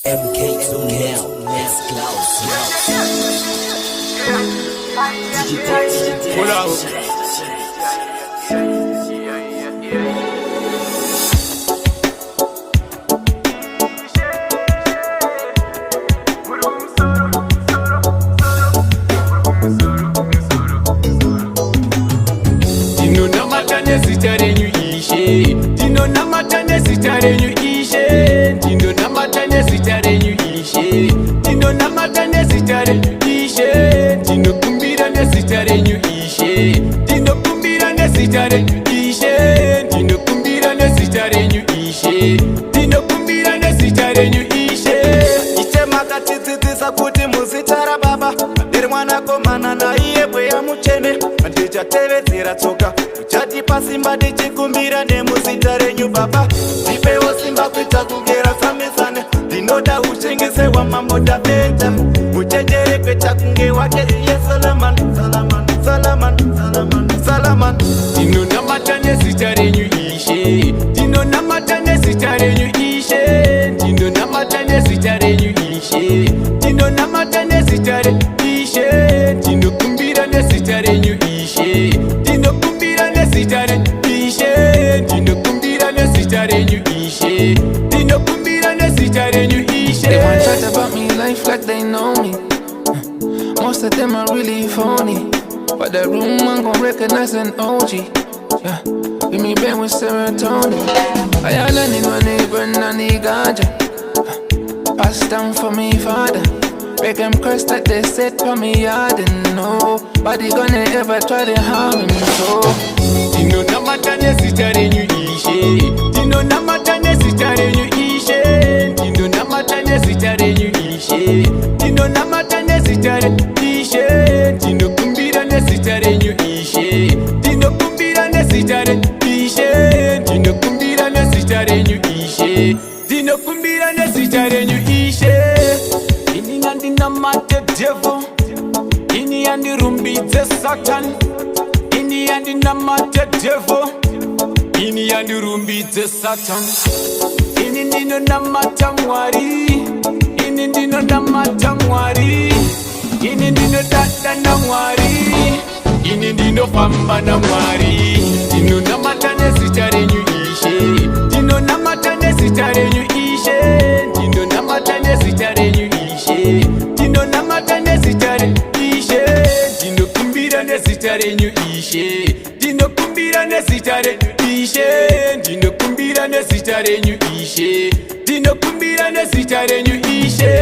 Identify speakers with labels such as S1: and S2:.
S1: MK2 now, let's close.
S2: Pull out. Tino namatane sitarenyu ishe. Tino namatane sitarenyu ishe. Tino namatane sitarenyu ishe. Tino namatane sitarenyu ishe. Tino kumbira ne sitarenyu ishe. Tino kumbira ne sitarenyu ishe. Tino kumbira ne sitarenyu ishe. Tino kumbira ne sitarenyu ishe.
S3: Iche makatitsitsisa kuti muzitara baba ndiri mwanakomana naiye bweya muchene ndichatevedzera tsoka uchatipa simba ndichikumbira nemuzita renyu baba ndipewo simba kuita kugera samisane ndinoda uchengesewa mamoda beta muchenjere kwechakunge wake iye salaman salaman salaman salaman salaman
S2: Tino namatane sitarenyu ishe. Tino namatane sitarenyu ishe. Tino namatane sitarenyu ishe. Tino namatane sitarenyu ishe. Tino kumbira ne sitarenyu ishe. Tino kumbira ne sitarenyu ishe. Tino kumbira ne sitarenyu ishe. Tino kumbira ne sitarenyu ishe.
S4: They want chat about me life like they know me. Most of them are really phony, but the room man gon' recognize an OG. Yeah, give me bed with serotonin. I am learning my neighbor and the ganja. Pass down for me father. Make them curse that they said for me I didn't know. But they gonna ever try to harm me so.
S2: Tino namatane sitarenyu ishe. Tino namatane sitarenyu ishe. Tino namatane sitarenyu ishe. Tino namatane sitarenyu ishe. Tino kumbira ne sitarenyu ishe. Tino kumbira ne sitarenyu ishe. Tino kumbira ne sitarenyu ishe. Tino kumbira ne sitarenyu ishe. Ini nandi namate devil. Ini andi rumbitse Satan. Ini andi namate devil. Ini andi rumbitse Satan. Ini ndino namata mwari. Ini ndino namata mwari. Ini ndino dada na mwari. Ini ndino famba na mwari. Tino namatane sitarenyu ishe. Tino namatane sitarenyu ishe. Tino namatane sitarenyu ishe. Tino namatane sitarenyu ishe. Tino kumbira ne sitarenyu ishe. Tino kumbira ne sitarenyu ishe. Tino kumbira ne sitarenyu ishe. Tino kumbira ne sitarenyu ishe.